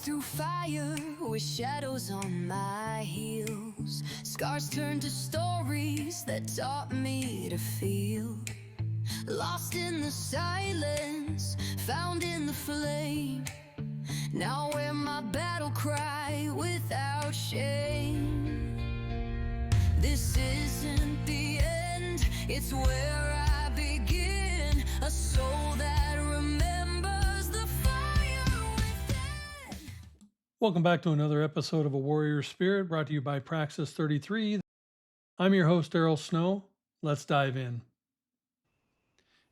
through fire with shadows on my heels. Scars turn to stories that taught me to feel. Lost in the silence, found in the flame. Now wear my battle cry without shame. This isn't the end, it's where I begin. A soul that remembers the fire within. Welcome back to another episode of A Warrior Spirit, brought to you by Praxis 33. I'm your host, Daryl Snow. Let's dive in.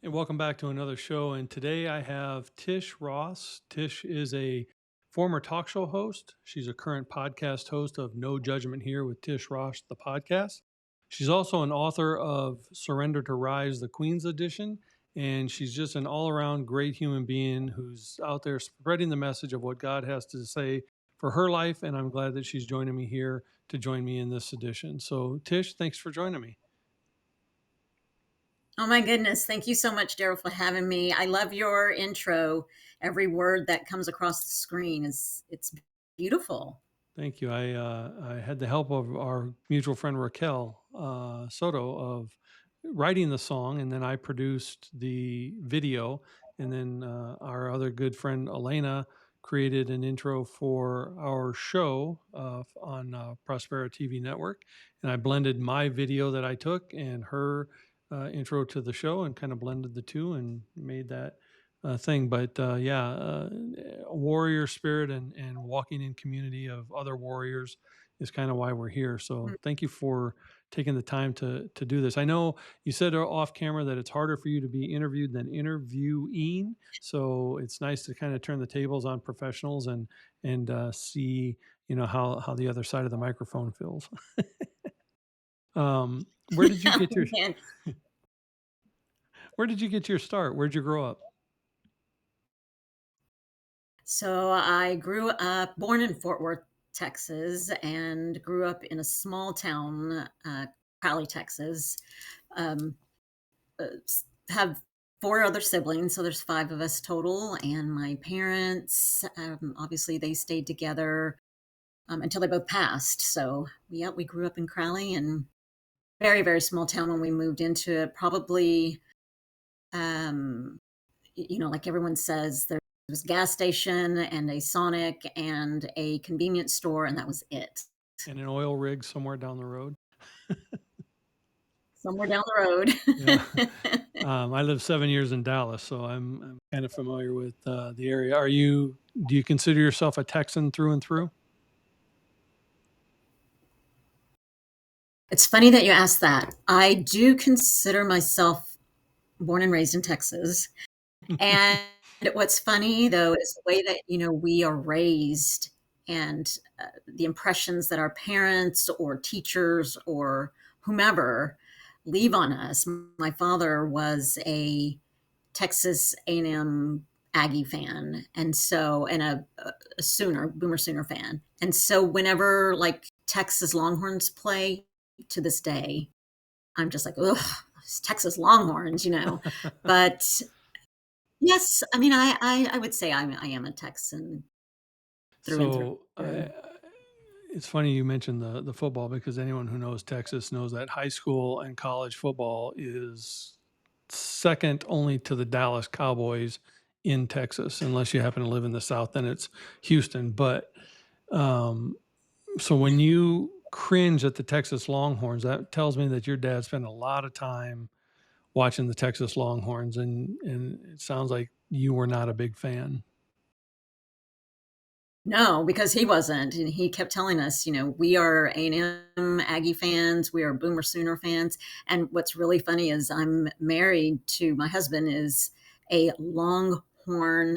And welcome back to another show. And today I have Tish Ross. Tish is a former talk show host. She's a current podcast host of No Judgement Here with Tish Ross, the podcast. She's also an author of Surrender to Rise, the Queen's Edition. And she's just an all-around great human being who's out there spreading the message of what God has to say for her life. And I'm glad that she's joining me here to join me in this edition. So Tish, thanks for joining me. Oh my goodness. Thank you so much, Daryl, for having me. I love your intro. Every word that comes across the screen it's beautiful. Thank you. I had the help of our mutual friend Raquel Soto of writing the song, and then I produced the video, and then our other good friend Elena created an intro for our show on Prospera TV network, and I blended my video that I took and her intro to the show and kind of blended the two and made that thing. But a warrior spirit and walking in community of other warriors is kind of why we're here. So thank you for taking the time to do this. I know you said off camera that it's harder for you to be interviewed than interviewing. So it's nice to kind of turn the tables on professionals and see, how the other side of the microphone feels. Where did you get your Where did you get your start? Where'd you grow up? So I grew up, born in Fort Worth, Texas, and grew up in a small town, Crowley, Texas. Have 4 other siblings, so there's 5 of us total. And my parents, obviously, they stayed together until they both passed. So we grew up in Crowley, and very, very small town when we moved into it. Probably, like everyone says, there was a gas station and a Sonic and a convenience store, and that was it. And an oil rig somewhere down the road. Somewhere down the road. Yeah. I lived 7 years in Dallas, so I'm kind of familiar with the area. Do you consider yourself a Texan through and through? It's funny that you asked that. I do consider myself born and raised in Texas. And what's funny, though, is the way that, we are raised and the impressions that our parents or teachers or whomever leave on us. My father was a Texas A&M Aggie fan, and a Boomer Sooner fan. And so whenever like Texas Longhorns play to this day, I'm just like, ugh, Texas Longhorns, But yes, I mean, I would say I am a Texan through and through. It's funny you mentioned the football, because anyone who knows Texas knows that high school and college football is second only to the Dallas Cowboys in Texas, unless you happen to live in the South, then it's Houston. But so when you cringe at the Texas Longhorns, that tells me that your dad spent a lot of time watching the Texas Longhorns, and it sounds like you were not a big fan. No, because he wasn't. And he kept telling us, we are A&M Aggie fans. We are Boomer Sooner fans. And what's really funny is I'm married to, my husband is a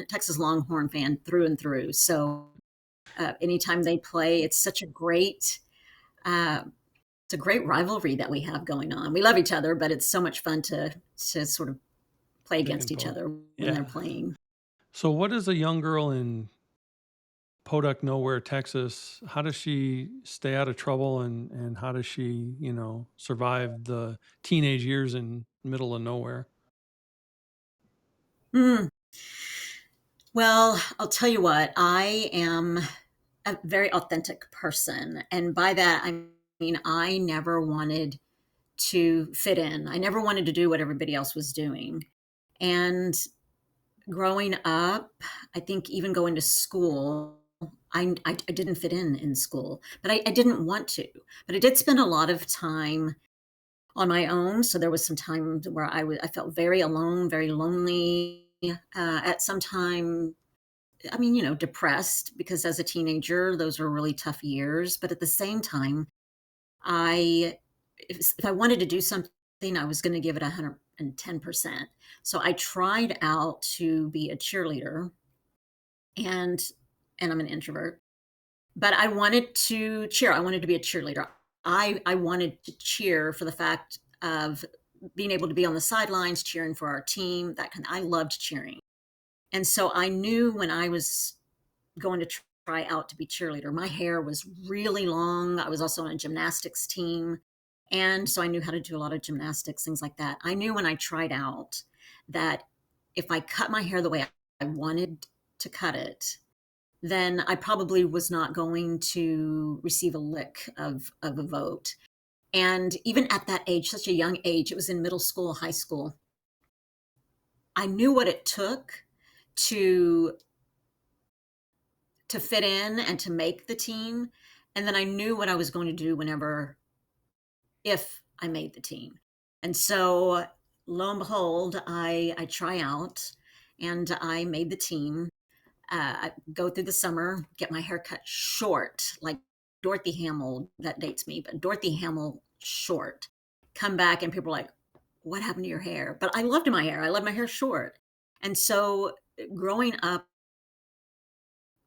Texas Longhorn fan through and through. So anytime they play, it's such a great rivalry that we have going on. We love each other, but it's so much fun to sort of play against each other when they're playing. So what is a young girl in Podunk, nowhere, Texas, how does she stay out of trouble, and how does she, survive the teenage years in middle of nowhere? Well, I'll tell you what, I am a very authentic person. And by that, I mean, I never wanted to fit in. I never wanted to do what everybody else was doing. And growing up, I think even going to school, I didn't fit in school, but I didn't want to. But I did spend a lot of time on my own. So there was some time where I felt very alone, very lonely. At some time, I mean, depressed because as a teenager, those were really tough years. But at the same time, I if I wanted to do something, I was going to give it 110%. So I tried out to be a cheerleader, and I'm an introvert, but I wanted to cheer. I wanted to be a cheerleader. I wanted to cheer for the fact of being able to be on the sidelines cheering for our team. I loved cheering. And so I knew when I was going to try out to be cheerleader, my hair was really long. I was also on a gymnastics team. And so I knew how to do a lot of gymnastics, things like that. I knew when I tried out that if I cut my hair the way I wanted to cut it, then I probably was not going to receive a lick of a vote. And even at that age, such a young age, it was in middle school, high school, I knew what it took to fit in and to make the team. And then I knew what I was going to do if I made the team. And so lo and behold, I try out and I made the team. I go through the summer, get my hair cut short, like Dorothy Hamill, that dates me, but Dorothy Hamill short. Come back and people are like, what happened to your hair? But I loved my hair. I loved my hair short. And so growing up,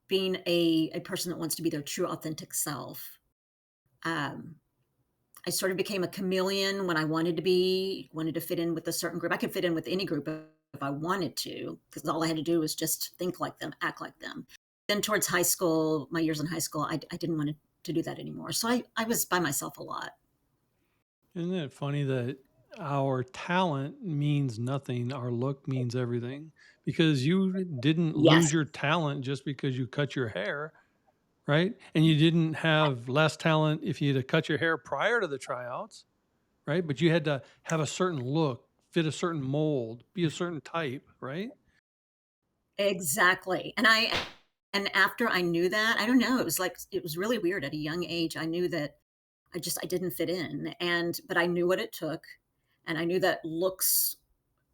being a person that wants to be their true authentic self, um, I sort of became a chameleon when I wanted to fit in with a certain group. I could fit in with any group if I wanted to, because all I had to do was just think like them, act like them. Then towards high school, my years in high school, I didn't want to do that anymore. So I was by myself a lot. Isn't it funny that our talent means nothing, our look means everything? Because you didn't lose Yes, your talent just because you cut your hair, right? And you didn't have less talent if you had cut your hair prior to the tryouts, right? But you had to have a certain look, fit a certain mold, be a certain type, right? exactly. And after I knew that, I don't know, it was really weird at a young age. I knew that I didn't fit in, but I knew what it took, and I knew that looks,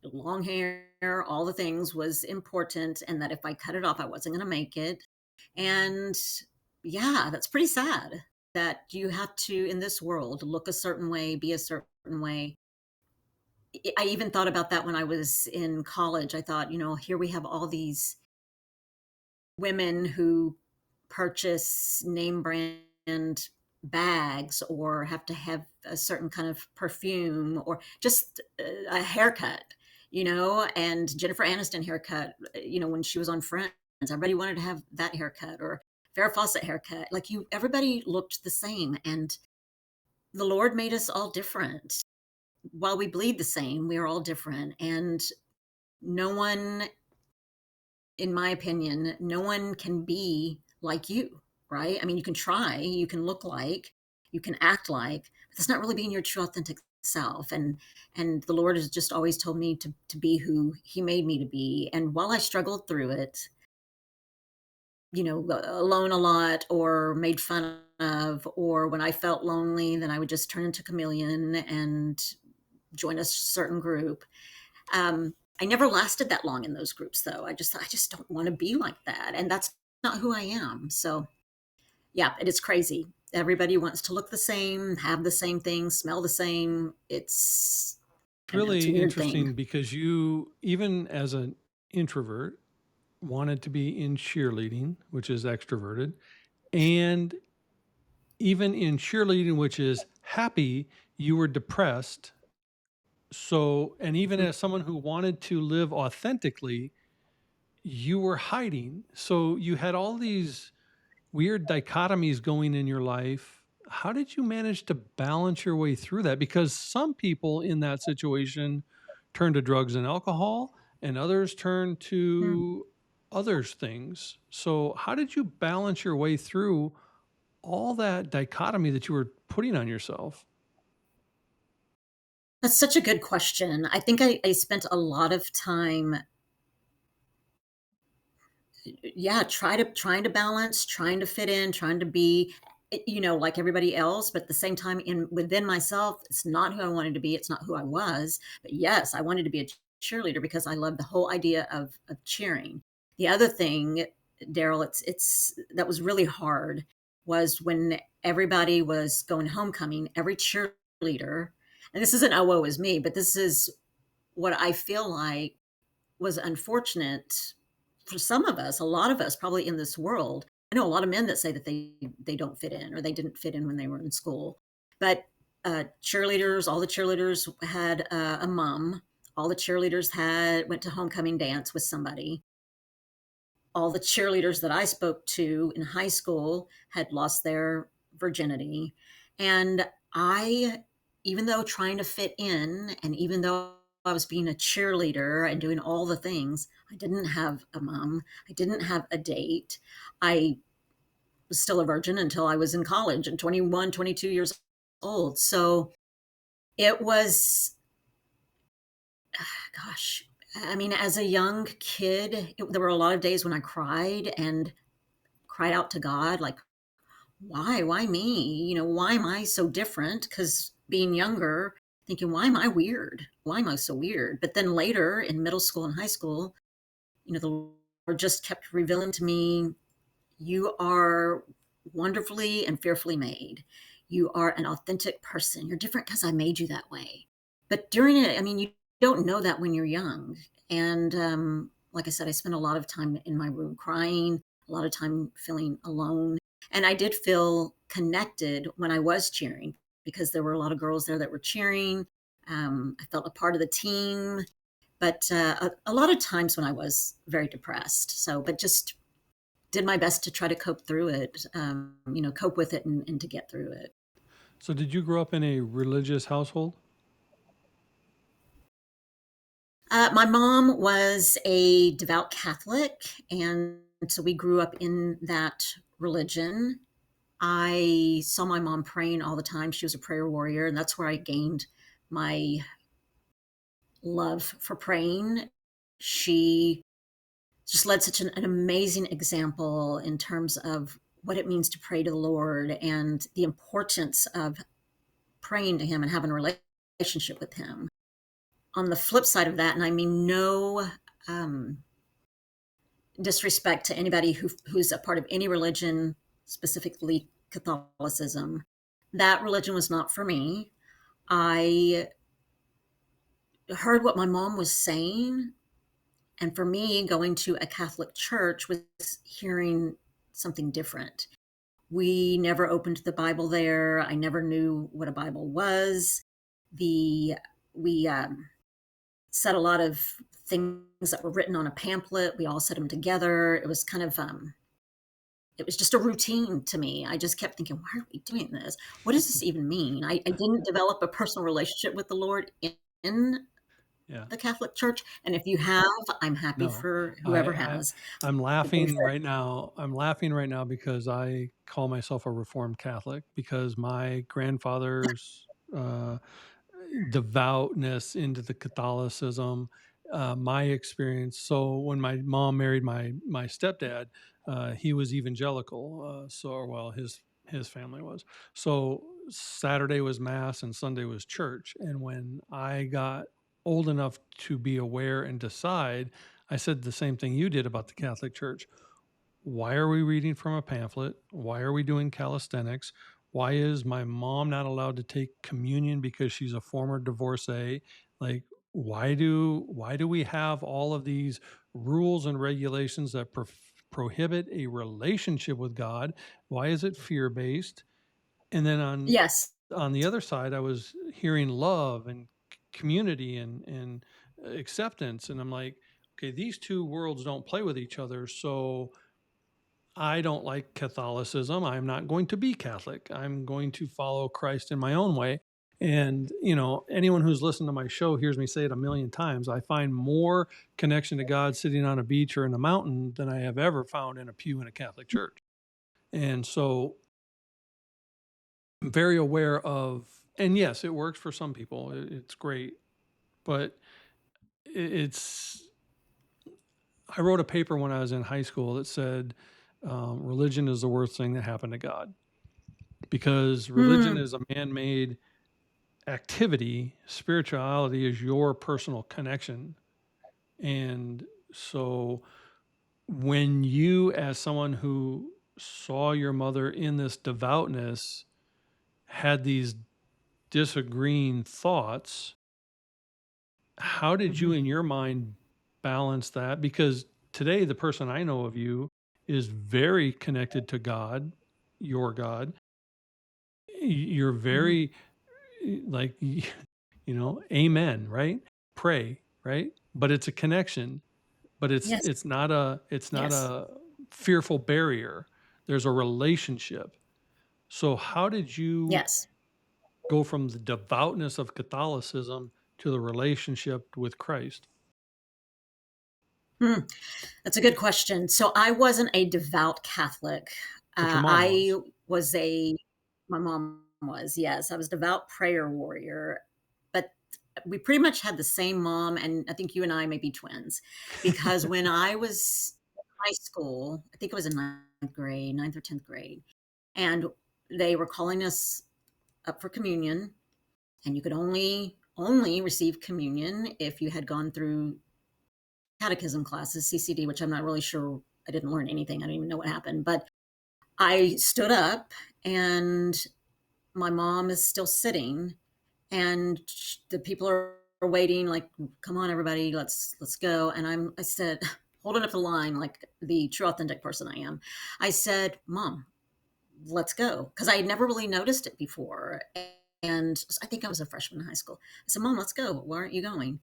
long hair, all the things was important, and that if I cut it off, I wasn't going to make it. And yeah, that's pretty sad that you have to, in this world, look a certain way, be a certain way. I even thought about that when I was in college. I thought, here we have all these women who purchase name brand bags or have to have a certain kind of perfume or just a haircut, and Jennifer Aniston haircut, when she was on Friends, everybody wanted to have that haircut, or Farrah Fawcett haircut. Like, everybody looked the same, and the Lord made us all different. While we bleed the same, we are all different, and no one, in my opinion, no one can be like you, right? I mean, you can try, you can look like, you can act like, but that's not really being your true authentic self. And the Lord has just always told me to be who He made me to be. And while I struggled through it, alone a lot or made fun of, or when I felt lonely, then I would just turn into chameleon and join a certain group. I never lasted that long in those groups, though. I just thought, I just don't want to be like that. And that's not who I am. So, yeah, it is crazy. Everybody wants to look the same, have the same thing, smell the same. I don't know, it's a Really weird thing. interesting because you, even as an introvert, wanted to be in cheerleading, which is extroverted, and even in cheerleading, which is happy, you were depressed. So, and even as someone who wanted to live authentically, you were hiding. So you had all these weird dichotomies going in your life. How did you manage to balance your way through that? Because some people in that situation turn to drugs and alcohol, and others turn Mm. to others things. So how did you balance your way through all that dichotomy that you were putting on yourself? That's such a good question. I think I spent a lot of time, yeah, trying to balance, trying to fit in, trying to be, like everybody else, but at the same time in within myself, it's not who I wanted to be, it's not who I was. But yes, I wanted to be a cheerleader because I love the whole idea of cheering. The other thing, Daryl, it's that was really hard was when everybody was going homecoming, every cheerleader, and this isn't oh woe is me, but this is what I feel like was unfortunate for some of us, a lot of us probably in this world. I know a lot of men that say that they don't fit in or they didn't fit in when they were in school. But cheerleaders, all the cheerleaders had a mom. All the cheerleaders had went to homecoming dance with somebody. All the cheerleaders that I spoke to in high school had lost their virginity. And I, even though trying to fit in, and even though I was being a cheerleader and doing all the things, I didn't have a mom. I didn't have a date. I was still a virgin until I was in college and 21, 22 years old. So it was, gosh, I mean, as a young kid, there were a lot of days when I cried and cried out to God, like, why me? Why am I so different? Because being younger, thinking, why am I weird? Why am I so weird? But then later in middle school and high school, the Lord just kept revealing to me, you are wonderfully and fearfully made. You are an authentic person. You're different because I made you that way. But during it, I mean, you don't know that when you're young. And like I said, I spent a lot of time in my room crying, a lot of time feeling alone. And I did feel connected when I was cheering because there were a lot of girls there that were cheering. I felt a part of the team, but a lot of times when I was very depressed. So, but just did my best to try to cope through it, cope with it and to get through it. So did you grow up in a religious household? My mom was a devout Catholic, and so we grew up in that religion. I saw my mom praying all the time. She was a prayer warrior, and that's where I gained my love for praying. She just led such an amazing example in terms of what it means to pray to the Lord and the importance of praying to Him and having a relationship with Him. On the flip side of that, and I mean no disrespect to anybody who's a part of any religion, specifically Catholicism, that religion was not for me. I heard what my mom was saying, and for me, going to a Catholic church was hearing something different. We never opened the Bible there. I never knew what a Bible was. We said a lot of things that were written on a pamphlet. We all said them together. It was kind of it was just a routine to me. I just kept thinking, why are we doing this? What does this even mean? I didn't develop a personal relationship with the Lord in Yeah. the Catholic Church. And if you have, I'm happy No. for I, whoever I has. I'm But they've laughing right now. I'm laughing right now because I call myself a Reformed Catholic because my grandfather's devoutness into the Catholicism, my experience. So when my mom married my stepdad, he was evangelical. His family was. So Saturday was mass and Sunday was church. And when I got old enough to be aware and decide, I said the same thing you did about the Catholic Church. Why are we reading from a pamphlet? Why are we doing calisthenics? Why is my mom not allowed to take communion because she's a former divorcee? Like, why do we have all of these rules and regulations that prohibit a relationship with God? Why is it fear based? And then yes, on the other side, I was hearing love and community and acceptance, and I'm like, okay, these two worlds don't play with each other, so I don't like Catholicism. I'm not going to be Catholic. I'm going to follow Christ in my own way. And, anyone who's listened to my show hears me say it a million times. I find more connection to God sitting on a beach or in a mountain than I have ever found in a pew in a Catholic church. And so I'm very aware of, and yes, it works for some people. It's great. But it's, I wrote a paper when I was in high school that said religion is the worst thing that happened to God, because religion is a man-made activity. Spirituality is your personal connection. And so when you, as someone who saw your mother in this devoutness, had these disagreeing thoughts, how did you, in your mind, balance that? Because today, the person I know of you is very connected to God, your God. You're very like, amen, right? Pray, right? But it's a connection, but Yes. it's not a Yes. fearful barrier. There's a relationship. So how did you Yes. go from the devoutness of Catholicism to the relationship with Christ? Hmm. That's a good question. So I wasn't a devout Catholic. But your mom I was. was my mom was, yes. I was a devout prayer warrior, but we pretty much had the same mom. And I think you and I may be twins, because when I was in high school, I think it was in ninth grade, ninth or 10th grade, and they were calling us up for communion, and you could only receive communion if you had gone through catechism classes, CCD, which I'm not really sure. I didn't learn anything. I don't even know what happened. But I stood up, and my mom is still sitting, and the people are waiting, like, come on, everybody, let's go. And I said, holding up the line like the true authentic person I am. I said, Mom, let's go. Because I had never really noticed it before. And I think I was a freshman in high school. I said, Mom, let's go. Why aren't you going?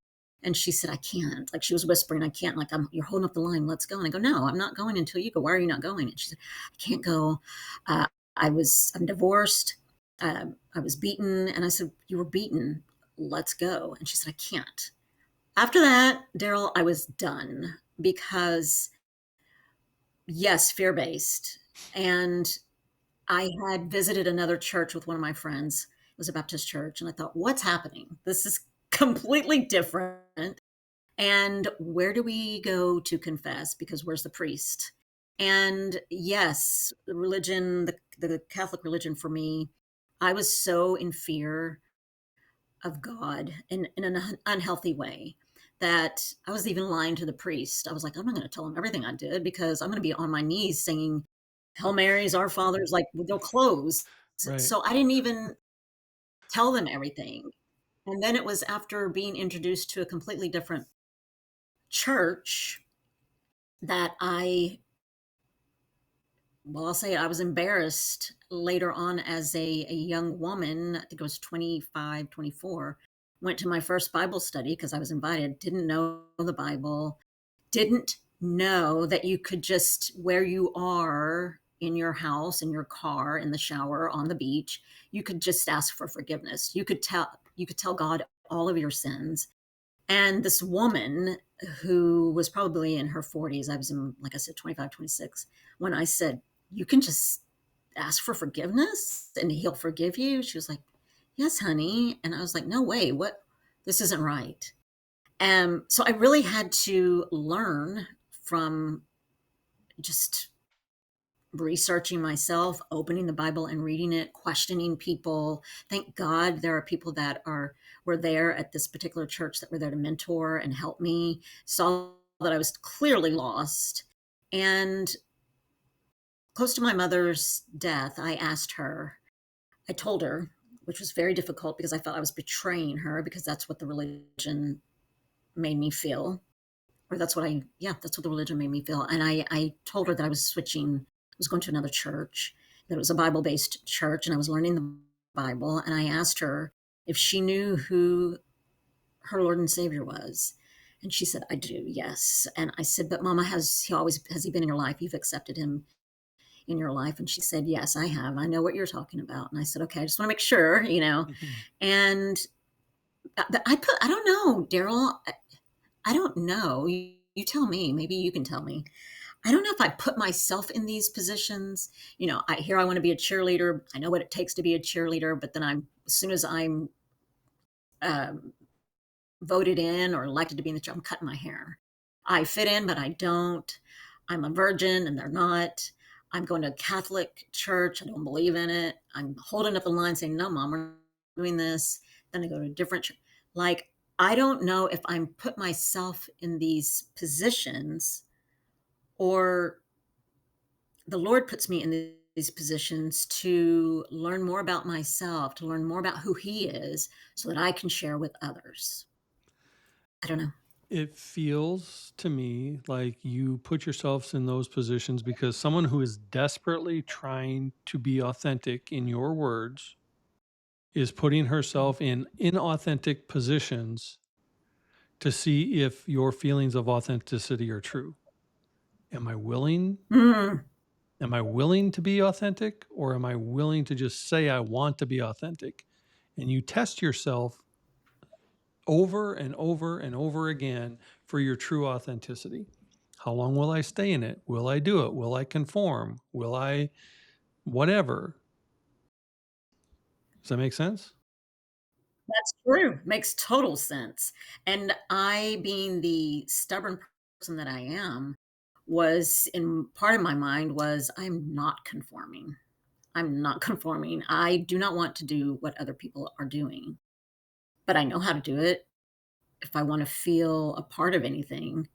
And she said, I can't. Like, she was whispering, I can't. Like, you're holding up the line. Let's go. And I go, no, I'm not going until you go. Why are you not going? And she said, I can't go. Uh, I'm divorced. I was beaten. And I said, you were beaten. Let's go. And she said, I can't. After that, Daryl, I was done, because yes, fear-based. And I had visited another church with one of my friends. It was a Baptist church. And I thought, what's happening? This is completely different. And where do we go to confess? Because where's the priest? And yes, the religion, the Catholic religion for me, I was so in fear of God in an unhealthy way that I was even lying to the priest. I was like, I'm not going to tell him everything I did, because I'm going to be on my knees singing Hail Marys, Our Fathers, like with their clothes. Right. So I didn't even tell them everything. And then it was after being introduced to a completely different church that I'll say I was embarrassed later on as a young woman. I think I was 25, 24. Went to my first Bible study because I was invited, didn't know the Bible, didn't know that you could just, where you are in your house, in your car, in the shower, on the beach, you could just ask for forgiveness. You could tell God all of your sins. And this woman who was probably in her 40s, I was in, like I said, 25, 26, when I said, you can just ask for forgiveness and he'll forgive you. She was like, yes, honey. And I was like, no way, what? This isn't right. So I really had to learn from just researching myself, opening the Bible and reading it, questioning people. Thank God there are people that were there at this particular church that were there to mentor and help me, saw that I was clearly lost. And close to my mother's death, I told her, which was very difficult because I felt I was betraying her, because that's what the religion made me feel. Or that's what the religion made me feel. And I told her that I was going to another church, that it was a Bible-based church, and I was learning the Bible. And I asked her if she knew who her Lord and Savior was. And she said, I do, yes. And I said, but Mama, has he been in your life? You've accepted him in your life? And she said, yes, I have. I know what you're talking about. And I said, okay, I just want to make sure, and I don't know, Daryl, I don't know. You tell me, maybe you can tell me. I don't know if I put myself in these positions. I want to be a cheerleader. I know what it takes to be a cheerleader, but then as soon as I'm um, voted in or elected to be in the church, I'm cutting my hair. I fit in, but I don't. I'm a virgin and they're not. I'm going to a Catholic church. I don't believe in it. I'm holding up the line saying, no, mom, we're doing this. Then I go to a different church. Like, I don't know if I'm put myself in these positions or the Lord puts me in these positions to learn more about myself, to learn more about who He is so that I can share with others. I don't know. It feels to me like you put yourselves in those positions because someone who is desperately trying to be authentic, in your words, is putting herself in inauthentic positions to see if your feelings of authenticity are true. Am I willing? Mm. Am I willing to be authentic, or am I willing to just say I want to be authentic? And you test yourself over and over and over again for your true authenticity. How long will I stay in it? Will I do it? Will I conform? Will I whatever? Does that make sense? That's true. Makes total sense. And I, being the stubborn person that I am, was in part of my mind was I'm not conforming. I'm not conforming. I do not want to do what other people are doing, but I know how to do it if I want to feel a part of anything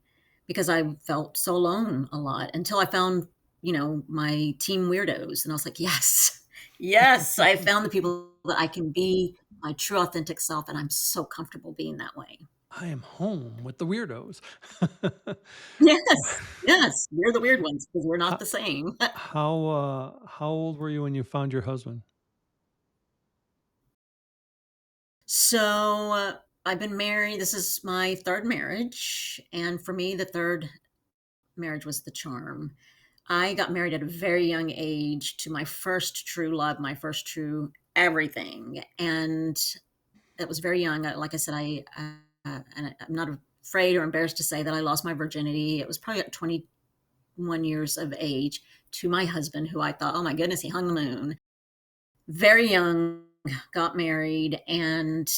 because I felt so alone a lot until I found, my team weirdos. And I was like, yes, yes, I found the people that I can be my true authentic self. And I'm so comfortable being that way. I am home with the weirdos. Yes, yes, we're the weird ones because we're not how, the same. how old were you when you found your husband? So I've been married. This is my third marriage. And for me, the third marriage was the charm. I got married at a very young age to my first true love, my first true everything. And that was very young. Like I said, and I'm not afraid or embarrassed to say that I lost my virginity. It was probably at 21 years of age to my husband, who I thought, oh my goodness, he hung the moon. Very young, got married, and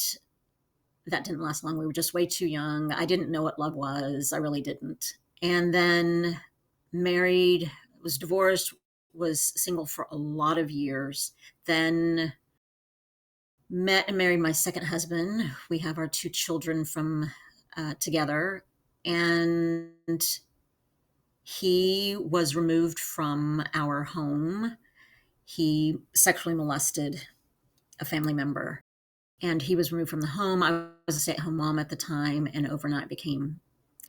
that didn't last long. We were just way too young. I didn't know what love was. I really didn't. And then married, was divorced, was single for a lot of years. Then met and married my second husband. We have our two children from together. And he was removed from our home. He sexually molested a family member. And he was removed from the home. I was a stay-at-home mom at the time, and overnight became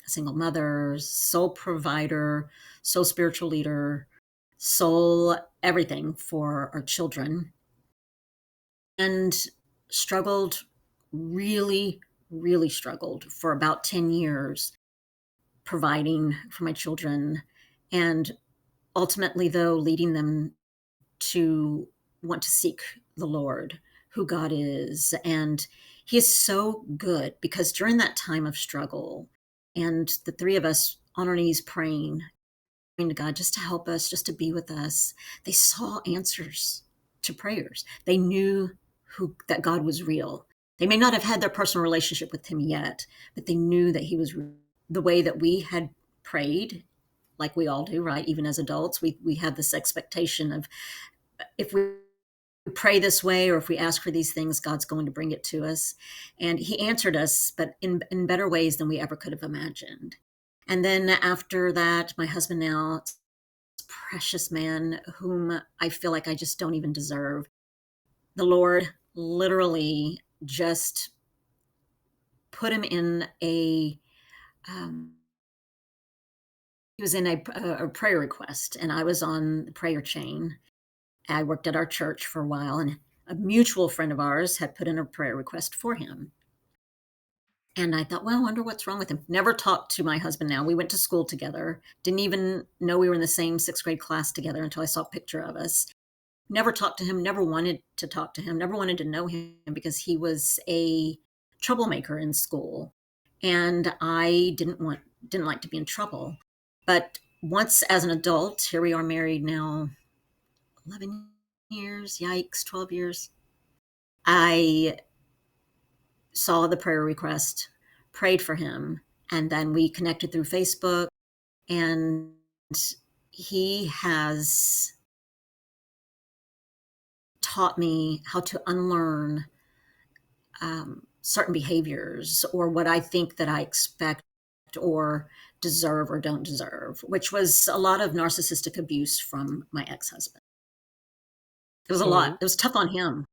a single mother, sole provider, sole spiritual leader, sole everything for our children, and struggled, really, really struggled for about 10 years providing for my children, and ultimately, though, leading them to want to seek the Lord, who God is. And He is so good because during that time of struggle, and the three of us on our knees praying to God just to help us, just to be with us, they saw answers to prayers. They knew that God was real. They may not have had their personal relationship with Him yet, but they knew that He was real. The way that we had prayed, like we all do, right? Even as adults, we have this expectation of if we pray this way or if we ask for these things, God's going to bring it to us. And He answered us, but in better ways than we ever could have imagined. And then after that, my husband now, precious man whom I feel like I just don't even deserve. The Lord literally just put him in he was in a prayer request, and I was on the prayer chain. I worked at our church for a while, and a mutual friend of ours had put in a prayer request for him. And I thought, well, I wonder what's wrong with him. Never talked to my husband now. We went to school together. Didn't even know we were in the same sixth grade class together until I saw a picture of us. Never talked to him, never wanted to talk to him, never wanted to know him because he was a troublemaker in school. And I didn't like to be in trouble. But once as an adult, here we are married now 11 years, yikes, 12 years. I saw the prayer request, prayed for him, and then we connected through Facebook. And he has taught me how to unlearn certain behaviors or what I think that I expect or deserve or don't deserve, which was a lot of narcissistic abuse from my ex-husband. It was a lot. So It was tough on him.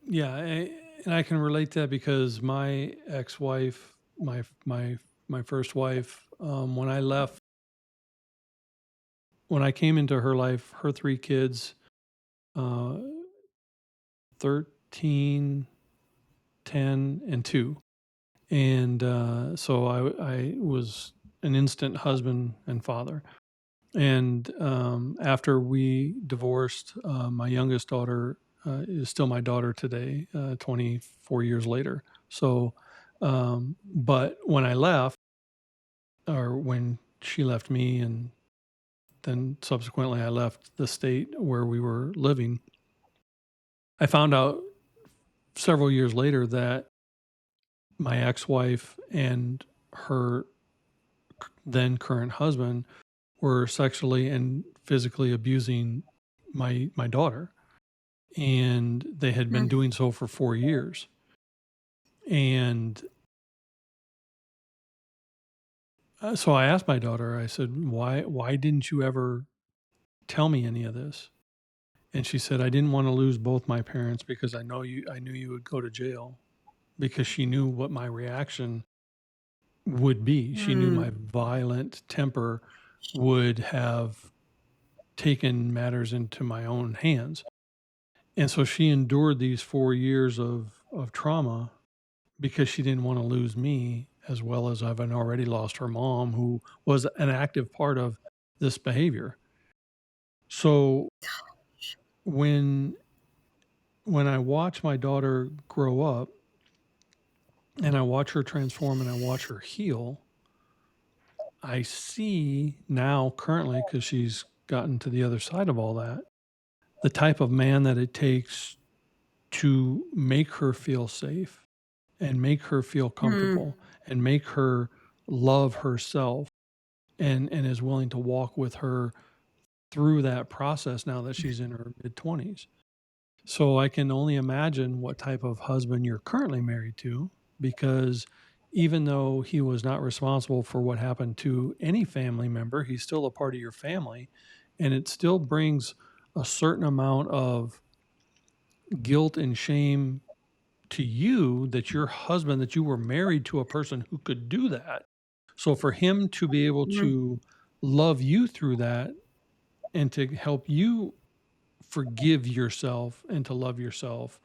yeah, and I can relate to that because my ex-wife, my first wife, when I came into her life, her three kids, uh, 13, 10, and 2. And so I was an instant husband and father. And after we divorced, my youngest daughter is still my daughter today, 24 years later. So, but when I left, or when she left me, and then subsequently I left the state where we were living, I found out several years later that my ex-wife and her then current husband were sexually and physically abusing my daughter, and they had been Mm. doing so for 4 years. And so I asked my daughter, I said, why didn't you ever tell me any of this? And she said, I didn't want to lose both my parents because I knew you would go to jail, because she knew what my reaction would be. She knew Mm. my violent temper would have taken matters into my own hands. And so she endured these 4 years of trauma because she didn't want to lose me, as well as I've already lost her mom, who was an active part of this behavior. So when I watch my daughter grow up and I watch her transform and I watch her heal, I see now currently, because she's gotten to the other side of all that, the type of man that it takes to make her feel safe and make her feel Mm. comfortable and make her love herself, and is willing to walk with her through that process now that she's in her mid 20s. So I can only imagine what type of husband you're currently married to, because even though he was not responsible for what happened to any family member, he's still a part of your family, and it still brings a certain amount of guilt and shame to you that your husband, that you were married to a person who could do that. So for him to be able Mm. to love you through that and to help you forgive yourself and to love yourself,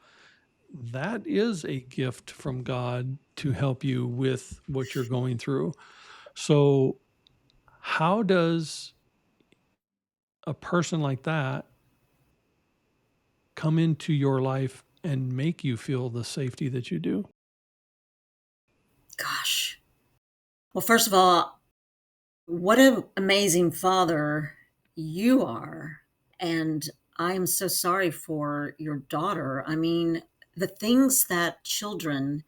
that is a gift from God to help you with what you're going through. So how does a person like that come into your life and make you feel the safety that you do? Gosh. Well, first of all, what an amazing father you are. And I am so sorry for your daughter. I mean, the things that children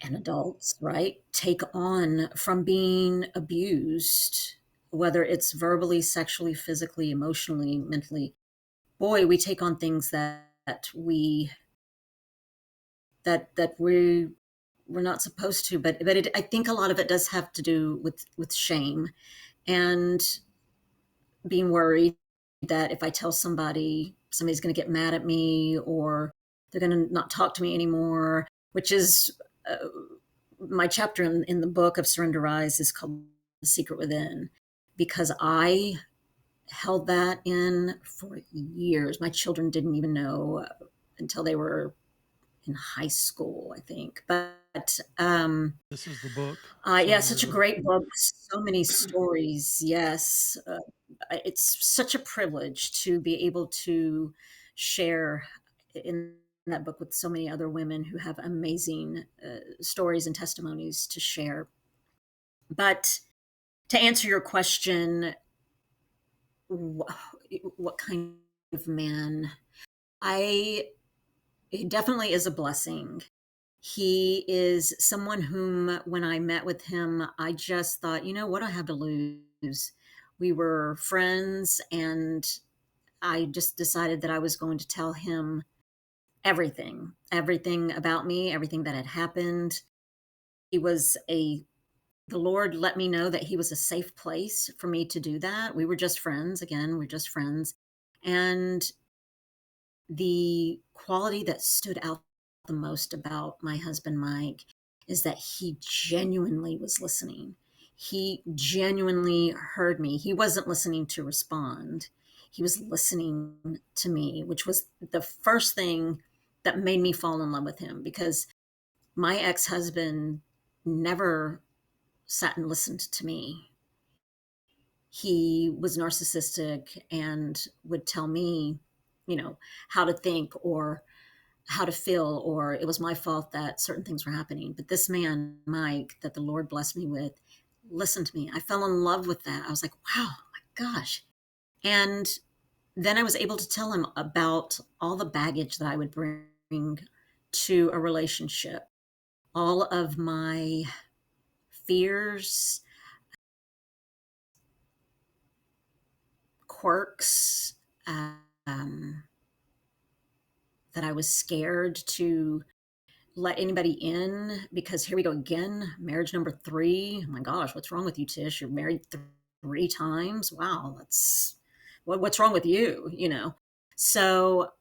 and adults, right, take on from being abused, whether it's verbally, sexually, physically, emotionally, mentally. Boy, we take on things that we we're not supposed to. But I think a lot of it does have to do with shame and being worried that if I tell somebody, somebody's going to get mad at me or they're going to not talk to me anymore, which is my chapter in the book of Surrender Rise is called The Secret Within, because I held that in for years. My children didn't even know until they were in high school, I think. But This is the book. yeah, So such a you're great book. So many stories. Yes. It's such a privilege to be able to share in that book with so many other women who have amazing stories and testimonies to share. But to answer your question, what kind of man? I He definitely is a blessing. He is someone whom, when I met with him, I just thought, you know, what do I have to lose? We were friends, and I just decided that I was going to tell him everything about me, everything that had happened. He was the Lord let me know that he was a safe place for me to do that. We were just friends. Again, we're just friends. And the quality that stood out the most about my husband, Mike, is that he genuinely was listening. He genuinely heard me. He wasn't listening to respond. He was listening to me, which was the first thing that made me fall in love with him, because my ex-husband never sat and listened to me. He was narcissistic and would tell me, how to think or how to feel, or it was my fault that certain things were happening. But this man, Mike, that the Lord blessed me with, listened to me. I fell in love with that. I was like, wow, my gosh. And then I was able to tell him about all the baggage that I would bring to a relationship, all of my fears, quirks, um, that I was scared to let anybody in, because here we go again, marriage number 3. Oh my gosh, what's wrong with you, Tish? You're married 3 times. Wow, what's wrong with you? So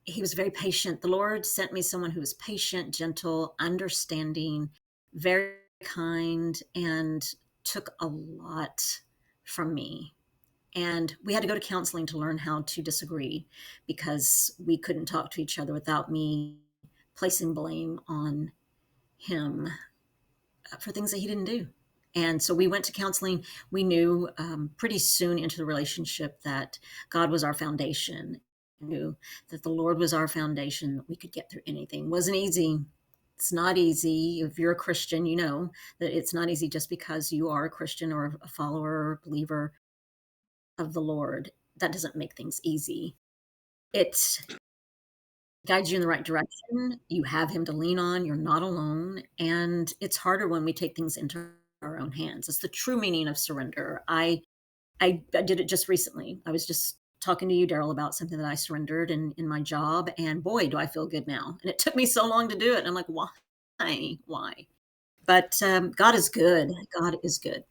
he was very patient. The Lord sent me someone who was patient, gentle, understanding, very kind, and took a lot from me. And we had to go to counseling to learn how to disagree, because we couldn't talk to each other without me placing blame on him for things that he didn't do. And so we went to counseling. We knew pretty soon into the relationship that God was our foundation. We knew that the Lord was our foundation, that we could get through anything. It wasn't easy. It's not easy. If you're a Christian, you know that it's not easy just because you are a Christian or a follower or believer of the Lord. That doesn't make things easy. It guides you in the right direction. You have him to lean on. You're not alone. And it's harder when we take things into our own hands. It's the true meaning of surrender. I did it just recently. I was just talking to you, Daryl, about something that I surrendered in my job. And boy, do I feel good now. And it took me so long to do it. And I'm like, why? Why? But God is good. God is good.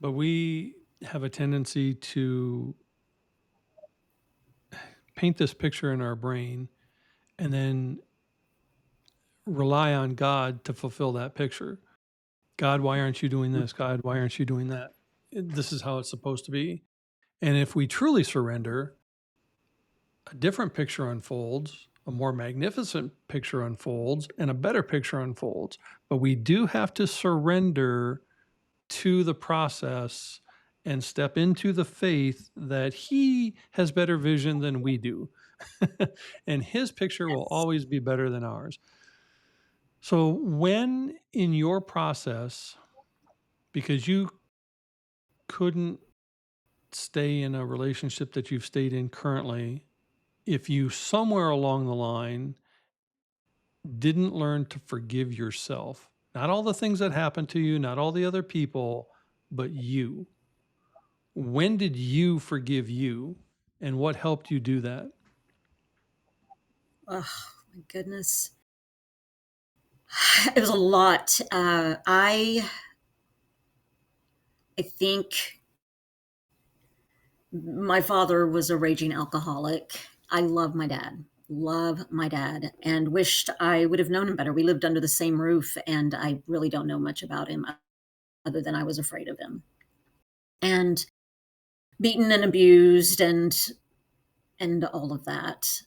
But we have a tendency to paint this picture in our brain and then rely on God to fulfill that picture. God, why aren't you doing this? God, why aren't you doing that? This is how it's supposed to be. And if we truly surrender, a different picture unfolds, a more magnificent picture unfolds, and a better picture unfolds. But we do have to surrender to the process and step into the faith that he has better vision than we do. And his picture will Yes. always be better than ours. So when in your process, because you couldn't stay in a relationship that you've stayed in currently, if you somewhere along the line didn't learn to forgive yourself, not all the things that happened to you, not all the other people, but you. When did you forgive you, and what helped you do that? Oh, my goodness. It was a lot. I think my father was a raging alcoholic. I love my dad, and wished I would have known him better. We lived under the same roof, and I really don't know much about him other than I was afraid of him. And beaten and abused and all of that.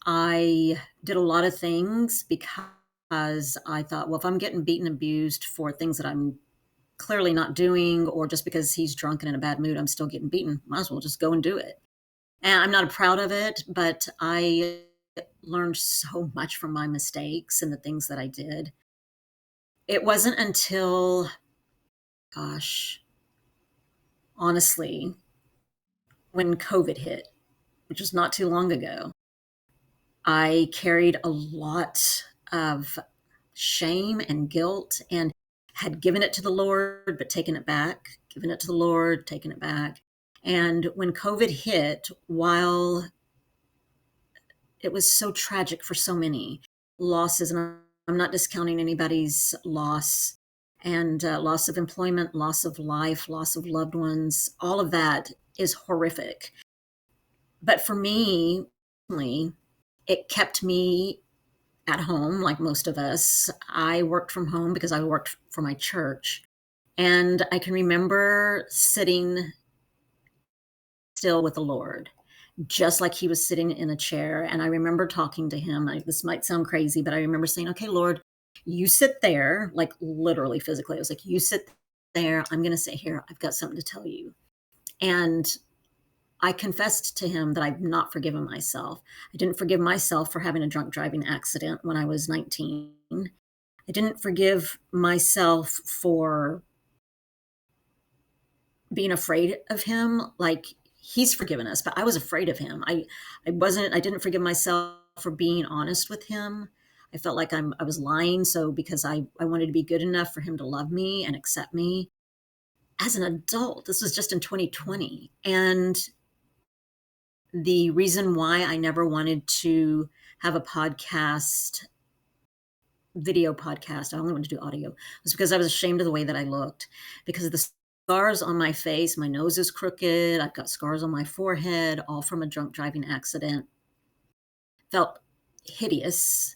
I did a lot of things because I thought, well, if I'm getting beaten, abused for things that I'm clearly not doing, or just because he's drunk and in a bad mood, I'm still getting beaten, might as well just go and do it. And I'm not proud of it, but I learned so much from my mistakes and the things that I did. It wasn't until, gosh, honestly, when COVID hit, which was not too long ago, I carried a lot of shame and guilt and had given it to the Lord, but taken it back, given it to the Lord, taken it back. And when COVID hit, while it was so tragic for so many losses, and I'm not discounting anybody's loss, and loss of employment, loss of life, loss of loved ones, all of that is horrific. But for me, it kept me at home, like most of us. I worked from home because I worked for my church. And I can remember sitting still with the Lord, just like he was sitting in a chair. And I remember talking to him. This might sound crazy, but I remember saying, okay, Lord, you sit there, like literally physically. I was like, you sit there. I'm going to sit here. I've got something to tell you. And I confessed to him that I've not forgiven myself. I didn't forgive myself for having a drunk driving accident when I was 19. I didn't forgive myself for being afraid of him. Like, he's forgiven us, but I was afraid of him. I didn't forgive myself for being honest with him. I felt like I was lying. So because I wanted to be good enough for him to love me and accept me as an adult. This was just in 2020. And the reason why I never wanted to have a video podcast, I only wanted to do audio, was because I was ashamed of the way that I looked, because of the scars on my face. My nose is crooked. I've got scars on my forehead, all from a drunk driving accident. Felt hideous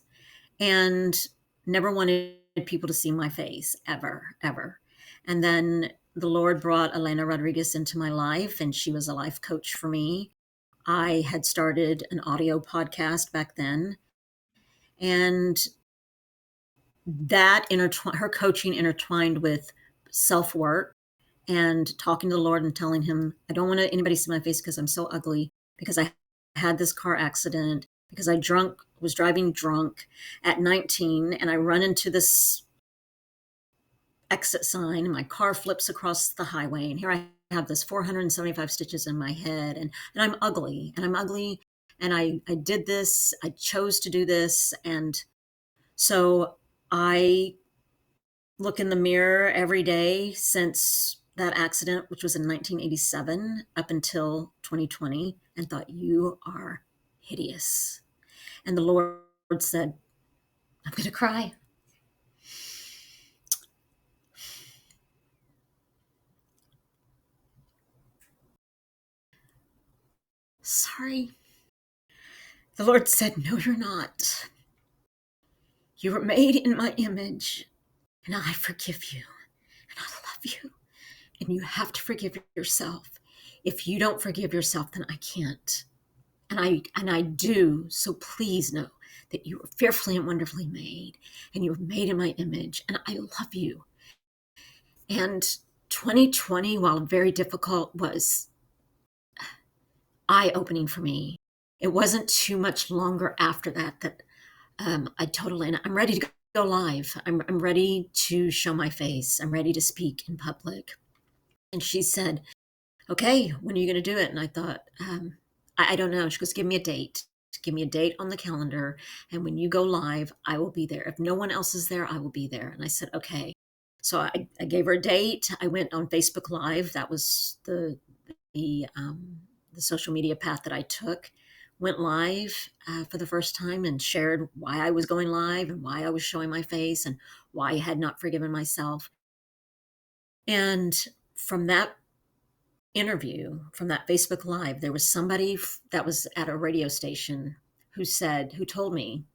and never wanted people to see my face ever, ever. And then the Lord brought Elena Rodriguez into my life, and she was a life coach for me. I had started an audio podcast back then, and that her coaching intertwined with self-work and talking to the Lord and telling him, I don't want anybody to see my face because I'm so ugly, because I had this car accident, because I was driving drunk at 19, and I run into this exit sign and my car flips across the highway, and here I have this 475 stitches in my head, and I'm ugly, and I did this, I chose to do this. And so I look in the mirror every day since that accident, which was in 1987, up until 2020, and thought, you are hideous. And the Lord said, I'm going to cry. Sorry. The Lord said, no, you're not. You were made in my image, and I forgive you, and I love you, and you have to forgive yourself. If you don't forgive yourself, then I can't. And I do. So please know that you were fearfully and wonderfully made, and you were made in my image, and I love you. And 2020, while very difficult, was eye-opening for me. It wasn't too much longer after that I'm ready to go live. I'm ready to show my face. I'm ready to speak in public. And she said, okay, when are you going to do it? And I thought, I don't know. She goes, give me a date. Give me a date on the calendar. And when you go live, I will be there. If no one else is there, I will be there. And I said, okay. So I gave her a date. I went on Facebook Live. That was the social media path that I took. Went live for the first time and shared why I was going live and why I was showing my face and why I had not forgiven myself. And from that interview, from that Facebook Live, there was somebody that was at a radio station who told me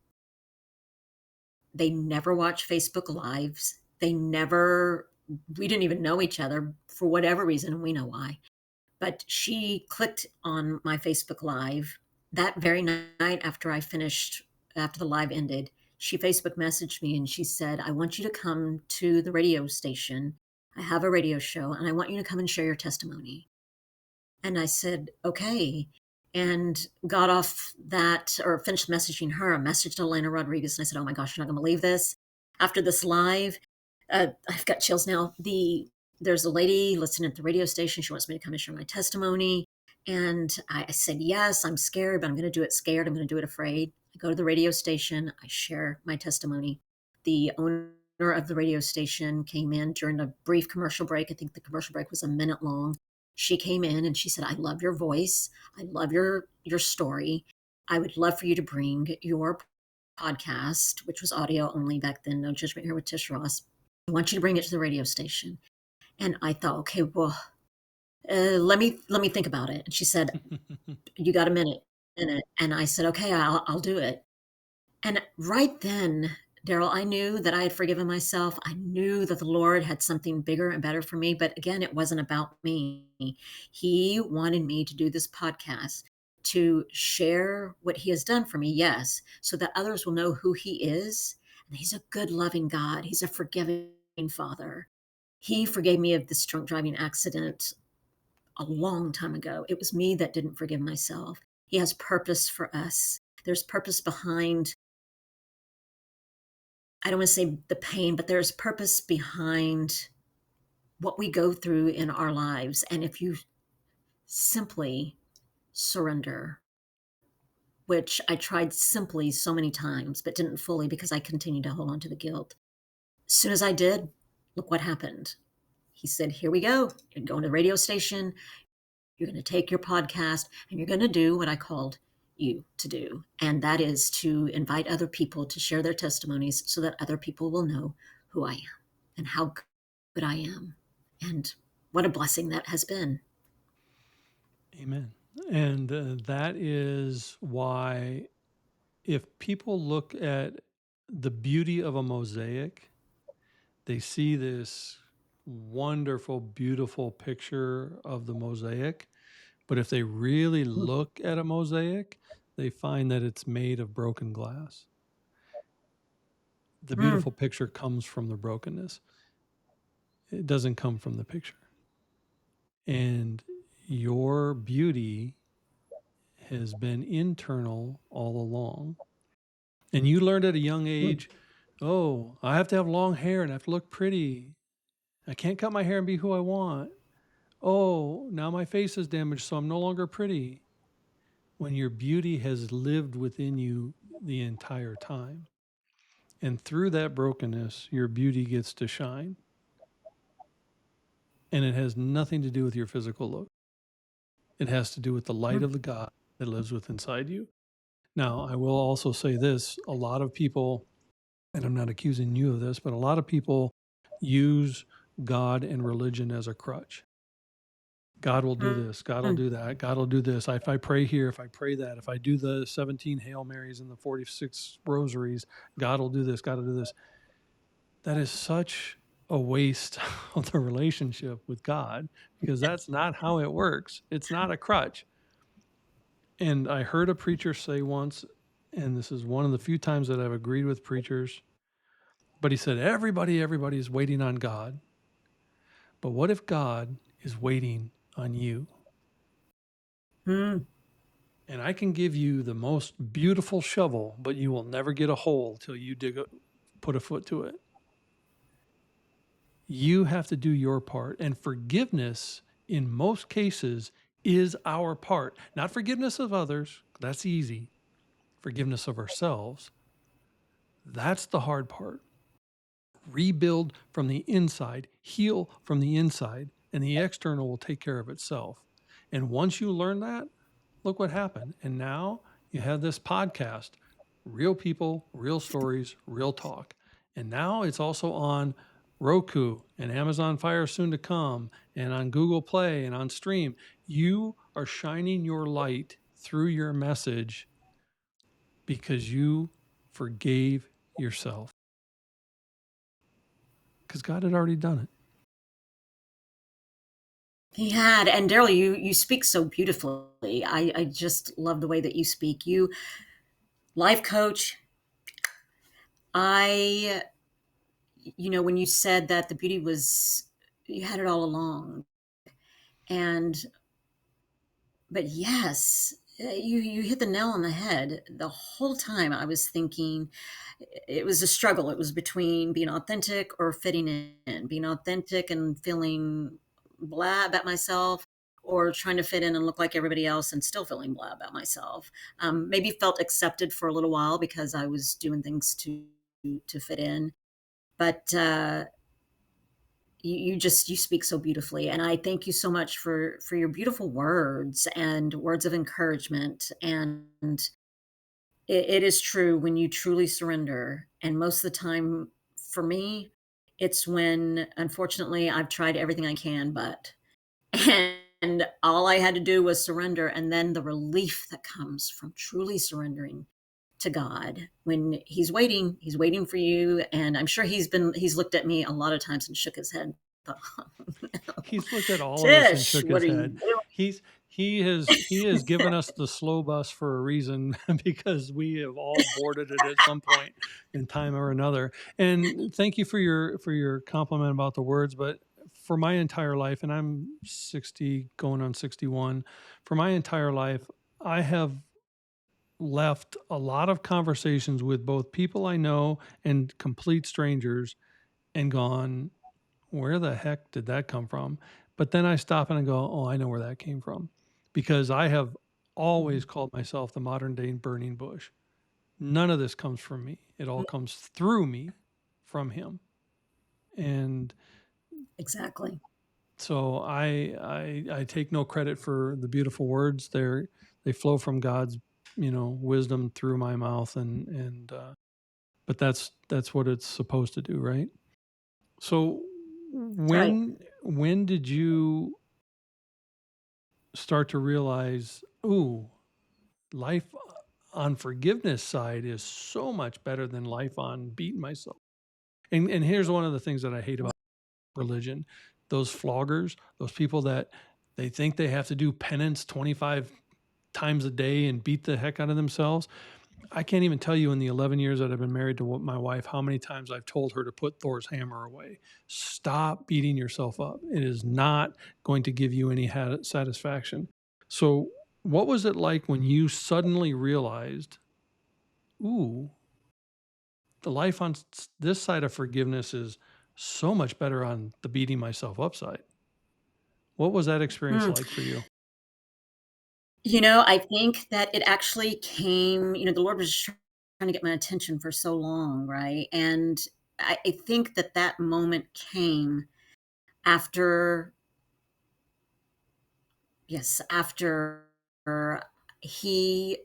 they never watch Facebook Lives. We didn't even know each other for whatever reason, and we know why. But she clicked on my Facebook Live that very night after the live ended, she Facebook messaged me and she said, I want you to come to the radio station. I have a radio show and I want you to come and share your testimony. And I said, okay. And got off that, or finished messaging her. I messaged Elena Rodriguez and I said, oh my gosh, you're not going to believe this. After this live, I've got chills now. There's a lady listening at the radio station. She wants me to come and share my testimony. And I said, yes, I'm scared, but I'm going to do it scared. I'm going to do it afraid. I go to the radio station. I share my testimony. The owner of the radio station came in during a brief commercial break. I think the commercial break was a minute long. She came in and she said, I love your voice. I love your story. I would love for you to bring your podcast, which was audio only back then, No Judgement Here with Tish Ross. I want you to bring it to the radio station. And I thought, okay, well, let me think about it. And she said, you got a minute. And I said, okay, I'll do it. And right then, Daryl, I knew that I had forgiven myself. I knew that the Lord had something bigger and better for me. But again, it wasn't about me. He wanted me to do this podcast to share what he has done for me, yes, so that others will know who he is. And he's a good, loving God. He's a forgiving Father. He forgave me of this drunk driving accident a long time ago. It was me that didn't forgive myself. He has purpose for us. There's purpose behind, I don't want to say the pain, but there's purpose behind what we go through in our lives. And if you simply surrender, which I tried simply so many times, but didn't fully because I continued to hold on to the guilt. As soon as I did, look what happened. He said, here we go. You're going to the radio station. You're going to take your podcast and you're going to do what I called you to do. And that is to invite other people to share their testimonies so that other people will know who I am and how good I am. And what a blessing that has been. Amen. And that is why, if people look at the beauty of a mosaic, they see this wonderful, beautiful picture of the mosaic. But if they really look at a mosaic, they find that it's made of broken glass. The beautiful picture comes from the brokenness. It doesn't come from the picture. And your beauty has been internal all along. And you learned at a young age, oh, I have to have long hair and I have to look pretty. I can't cut my hair and be who I want. Oh, now my face is damaged, so I'm no longer pretty. When your beauty has lived within you the entire time. And through that brokenness, your beauty gets to shine. And it has nothing to do with your physical look. It has to do with the light of the God that lives within inside you. Now, I will also say this, a lot of people, and I'm not accusing you of this, but a lot of people use God and religion as a crutch. God will do this. God will do that. God will do this. If I pray here, if I pray that, if I do the 17 Hail Marys and the 46 rosaries, God will do this. God will do this. That is such a waste of the relationship with God, because that's not how it works. It's not a crutch. And I heard a preacher say once, and this is one of the few times that I've agreed with preachers, but he said, everybody is waiting on God. But what if God is waiting on you? And I can give you the most beautiful shovel, but you will never get a hole till you put a foot to it. You have to do your part. And forgiveness, in most cases, is our part. Not forgiveness of others. That's easy. Forgiveness of ourselves. That's the hard part. Rebuild from the inside, heal from the inside, and the external will take care of itself. And once you learn that, look what happened. And now you have this podcast, real people, real stories, real talk. And now it's also on Roku and Amazon Fire soon to come, and on Google Play and on Stream. You are shining your light through your message because you forgave yourself. Because God had already done it. He had. And Daryl, you speak so beautifully. I just love the way that you speak. You, life coach. I, when you said that the beauty was, you had it all along. And, but yes, you hit the nail on the head. The whole time I was thinking it was a struggle. It was between being authentic or fitting in, being authentic and feeling blah about myself, or trying to fit in and look like everybody else and still feeling blah about myself. Maybe felt accepted for a little while because I was doing things to fit in. But you speak so beautifully, and I thank you so much for your beautiful words and words of encouragement. And it is true when you truly surrender. And most of the time, for me, it's when, unfortunately, I've tried everything I can, but, and all I had to do was surrender. And then the relief that comes from truly surrendering to God when he's waiting for you. And I'm sure he's looked at me a lot of times and shook his head. Thought, He's looked at all of us and Tish, shook what his are head. you doing? He has given us the slow bus for a reason because we have all boarded it at some point in time or another. And thank you for your compliment about the words, but for my entire life, and I'm 60 going on 61, for my entire life, I have left a lot of conversations with both people I know and complete strangers and gone, where the heck did that come from? But then I stop and I go, oh, I know where that came from. Because I have always called myself the modern day burning bush. None of this comes from me. It all comes through me from him. And Exactly. so I take no credit for the beautiful words. They flow from God's, wisdom through my mouth, and but that's what it's supposed to do, right? So That's right. when did you start to realize, ooh, life on forgiveness side is so much better than life on beating myself? And here's one of the things that I hate about religion: those floggers, those people that they think they have to do penance 25 times a day and beat the heck out of themselves. I can't even tell you in the 11 years that I've been married to my wife how many times I've told her to put Thor's hammer away. Stop beating yourself up. It is not going to give you any satisfaction. So, what was it like when you suddenly realized, ooh, the life on this side of forgiveness is so much better on the beating myself up side? What was that experience Mm. like for you? I think that it actually came, the Lord was trying to get my attention for so long, right? And I think that moment came after, yes, after he,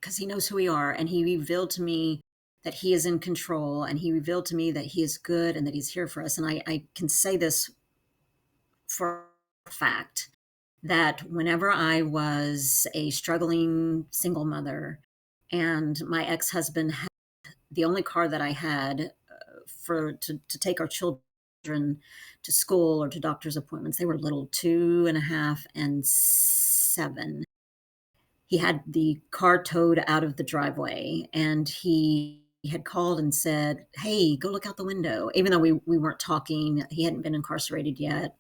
because he knows who we are, and he revealed to me that he is in control, and he revealed to me that he is good and that he's here for us. And I can say this for a fact that whenever I was a struggling single mother and my ex-husband had the only car that I had to take our children to school or to doctor's appointments, they were little, 2.5 and 7. He had the car towed out of the driveway, and he had called and said, "Hey, go look out the window." Even though we weren't talking, he hadn't been incarcerated yet.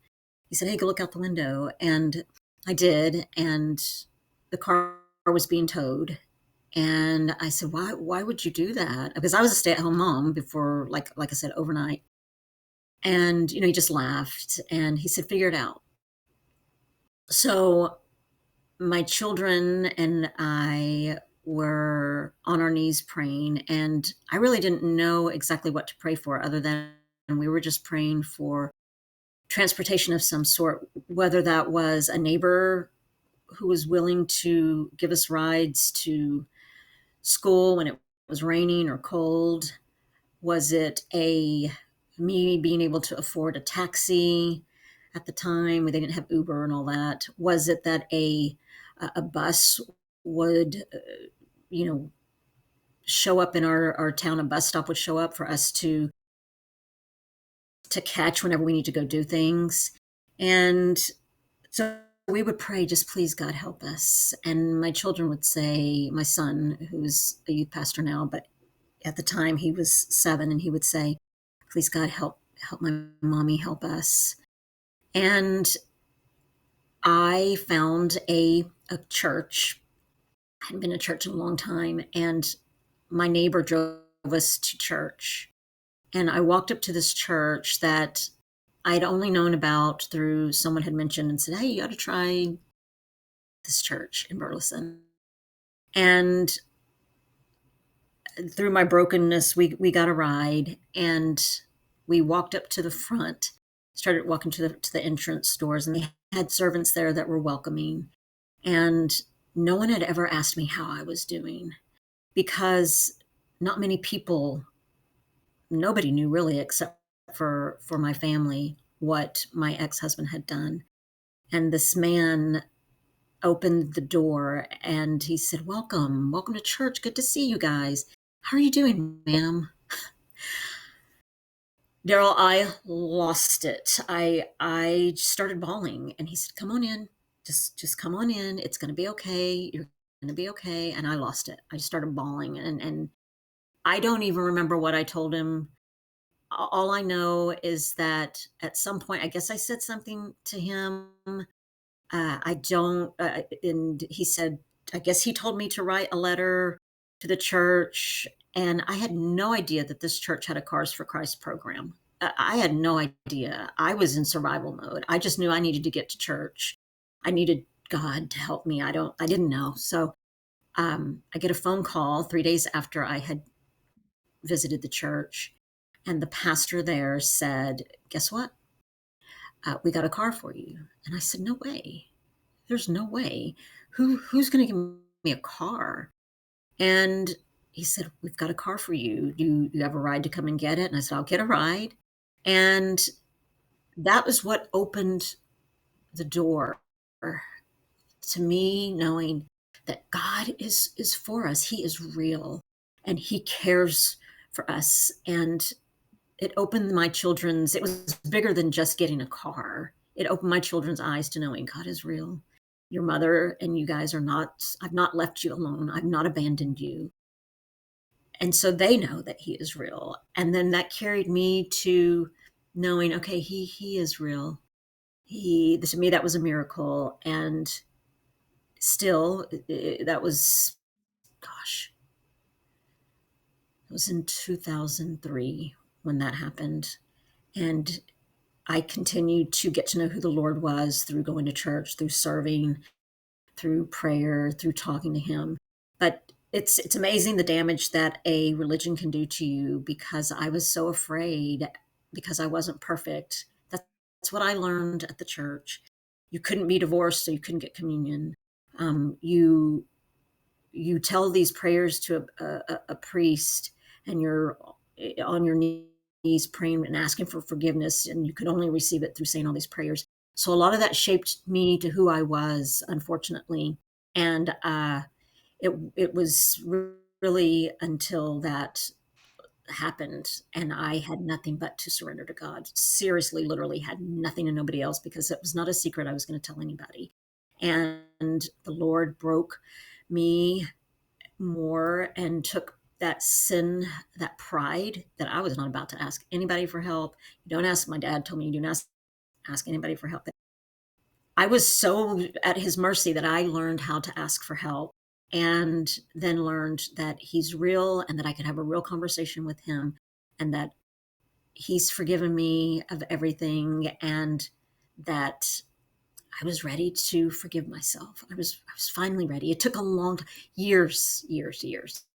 He said, "Hey, go look out the window." And I did, and the car was being towed. And I said, "Why would you do that?" Because I was a stay-at-home mom before, like I said, overnight. And he just laughed and he said, "Figure it out." So my children and I were on our knees praying, and I really didn't know exactly what to pray for other than we were just praying for transportation of some sort, whether that was a neighbor who was willing to give us rides to school when it was raining or cold. Was it me being able to afford a taxi at the time when they didn't have Uber and all that? Was it that a bus would, you know, show up in our town? A bus stop would show up for us to catch whenever we need to go do things. And So we would pray, just please God help us. And my children would say, my son, who's a youth pastor now, but at the time he was 7, and he would say, please God help my mommy, help us. And I found a church. I hadn't been to church in a long time, and my neighbor drove us to church. And I walked up to this church that I'd only known about through someone had mentioned and said, hey, you ought to try this church in Burleson. And through my brokenness, we got a ride, and we walked up to the front, started walking to the entrance doors, and they had servants there that were welcoming. And no one had ever asked me how I was doing, because not many people, nobody knew really except for my family what my ex-husband had done. And this man opened the door and he said, welcome to church. Good to see you guys. How are you doing, ma'am? Daryl, I lost it. I started bawling, and he said, come on in. Just come on in. It's going to be okay. You're going to be okay. And I lost it. I just started bawling, and I don't even remember what I told him. All I know is that at some point, I guess I said something to him. I don't, and he said, I guess he told me to write a letter to the church. And I had no idea that this church had a Cars for Christ program. I had no idea. I was in survival mode. I just knew I needed to get to church. I needed God to help me. I didn't know. So I get a phone call 3 days after I had visited the church. And the pastor there said, guess what? We got a car for you. And I said, no way. There's no way. Who's going to give me a car? And he said, we've got a car for you. Do you have a ride to come and get it? And I said, I'll get a ride. And that was what opened the door to me, knowing that God is for us. He is real, and he cares for us. And it opened my children's, it was bigger than just getting a car. It opened my children's eyes to knowing God is real. Your mother and you guys are not, I've not left you alone. I've not abandoned you. And so they know that he is real. And then that carried me to knowing, okay, he is real. To me, that was a miracle. And still, that was, gosh, it was in 2003 when that happened. And I continued to get to know who the Lord was through going to church, through serving, through prayer, through talking to him. But it's amazing the damage that a religion can do to you, because I was so afraid, because I wasn't perfect. That's what I learned at the church. You couldn't be divorced, so you couldn't get communion. You tell these prayers to a priest, and you're on your knees praying and asking for forgiveness, and you could only receive it through saying all these prayers. So a lot of that shaped me to who I was, unfortunately. And it was really until that happened, and I had nothing but to surrender to God. Seriously, literally had nothing and nobody else, because it was not a secret I was going to tell anybody. And the Lord broke me more and took that sin, that pride, that I was not about to ask anybody for help. You don't ask, my dad told me, you do not ask anybody for help. I was so at his mercy that I learned how to ask for help, and then learned that he's real, and that I could have a real conversation with him, and that he's forgiven me of everything, and that I was ready to forgive myself. I was finally ready. It took a long years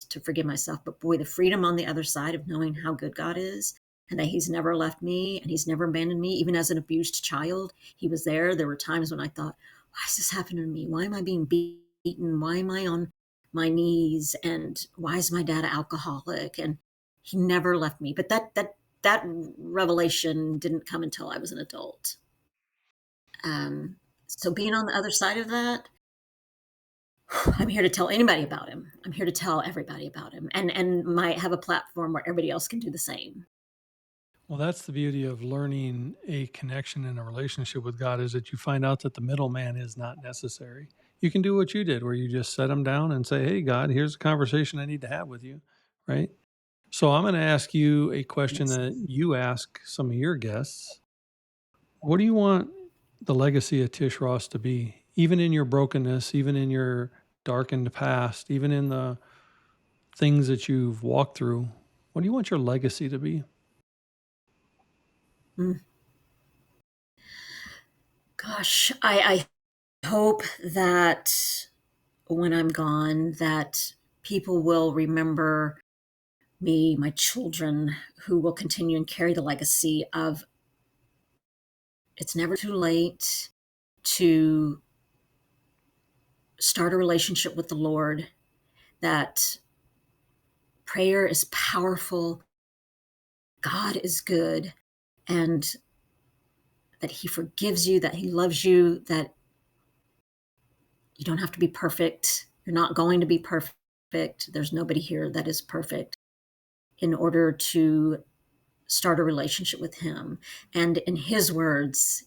to forgive myself. But boy, the freedom on the other side of knowing how good God is, and that he's never left me, and he's never abandoned me. Even as an abused child, he was there. There were times when I thought, why is this happening to me? Why am I being beaten? Why am I on my knees? And why is my dad an alcoholic? And he never left me. But that revelation didn't come until I was an adult. So being on the other side of that, I'm here to tell anybody about him. I'm here to tell everybody about him, and might have a platform where everybody else can do the same. Well, that's the beauty of learning a connection and a relationship with God, is that you find out that the middleman is not necessary. You can do what you did, where you just set them down and say, hey, God, here's a conversation I need to have with you, right? So I'm going to ask you a question Yes. that you ask some of your guests. What do you want the legacy of Tish Ross to be? Even in your brokenness, even in your darkened past, even in the things that you've walked through, what do you want your legacy to be? Mm. Gosh, I hope that when I'm gone, that people will remember me, my children, who will continue and carry the legacy of it's never too late to start a relationship with the Lord, that prayer is powerful, God is good, and that He forgives you, that He loves you, that you don't have to be perfect. You're not going to be perfect. There's nobody here that is perfect in order to start a relationship with Him. And in His words,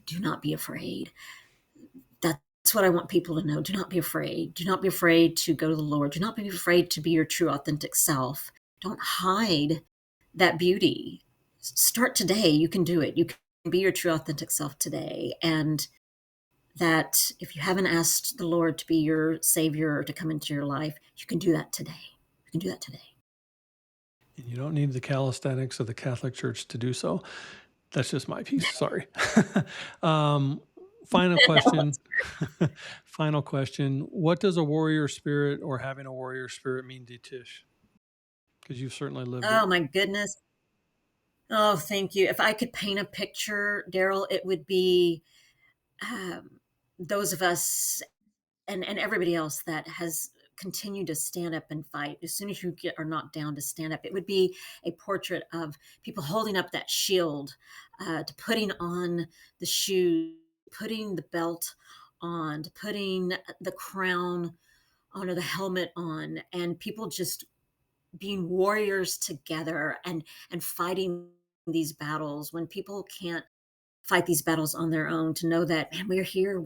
do not be afraid. That's what I want people to know. Do not be afraid. Do not be afraid to go to the Lord. Do not be afraid to be your true, authentic self. Don't hide that beauty. Start today. You can do it. You can be your true, authentic self today. And that if you haven't asked the Lord to be your Savior or to come into your life, you can do that today. You can do that today. And you don't need the calisthenics of the Catholic Church to do so. That's just my piece. Sorry. Final question. Final question. What does a warrior spirit or having a warrior spirit mean to Tish? Because you've certainly lived Oh, it. my goodness. Oh, thank you. If I could paint a picture, Daryl, it would be those of us and everybody else that has continued to stand up and fight. As soon as you are knocked down, to stand up. It would be a portrait of people holding up that shield, to putting on the shoes, putting the belt on, to putting the crown on or the helmet on, and people just being warriors together and fighting these battles when people can't fight these battles on their own, to know that, man, we're here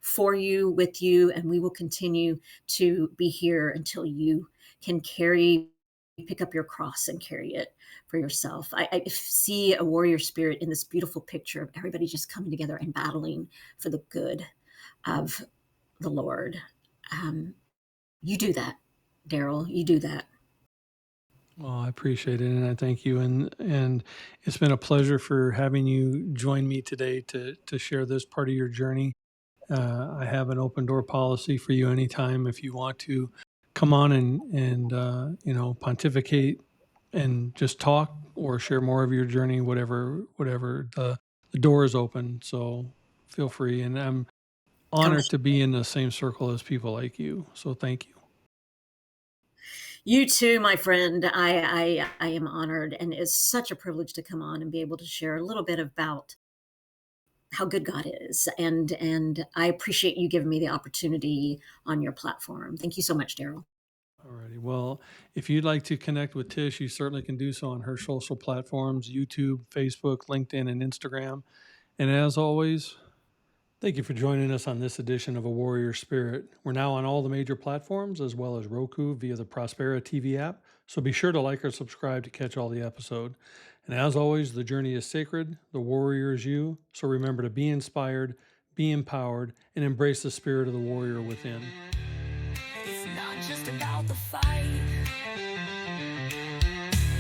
for you, with you, and we will continue to be here until you can pick up your cross and carry it for yourself. I see a warrior spirit in this beautiful picture of everybody just coming together and battling for the good of the Lord. You do that, Daryl. You do that. Well, I appreciate it, and I thank you. And it's been a pleasure for having you join me today to share this part of your journey. I have an open door policy for you anytime if you want to come on and pontificate and just talk or share more of your journey, whatever the door is open. So feel free, and I'm honored to be in the same circle as people like you. So thank you. You too, my friend. I am honored, and it's such a privilege to come on and be able to share a little bit about how good God is. And I appreciate you giving me the opportunity on your platform. Thank you so much, Daryl. Alrighty. Well, if you'd like to connect with Tish, you certainly can do so on her social platforms, YouTube, Facebook, LinkedIn, and Instagram. And as always, thank you for joining us on this edition of A Warrior Spirit. We're now on all the major platforms as well as Roku via the Prospera TV app. So be sure to like or subscribe to catch all the episode. And as always, the journey is sacred. The warrior is you. So remember to be inspired, be empowered, and embrace the spirit of the warrior within. It's not just about the fight,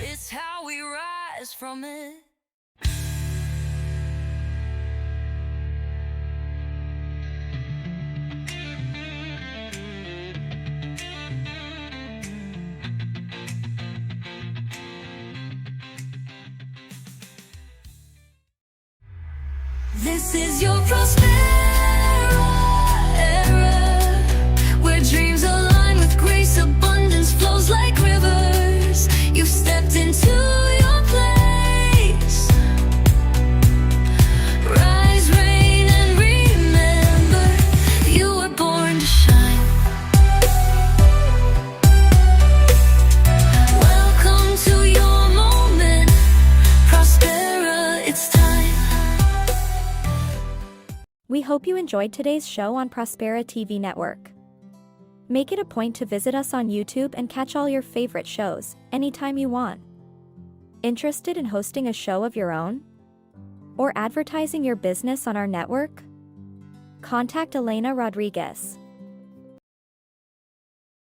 it's how we rise from it. This is your Prospera era, where dreams align with grace, abundance flows like rivers. You've stepped into your place. Rise, reign, and remember, you were born to shine. Welcome to your moment. hope you enjoyed today's show on Prospera TV network. Make it a point to visit us on YouTube and catch all your favorite shows anytime you want. Interested in hosting a show of your own? Or advertising your business on our network? Contact Elena Rodriguez.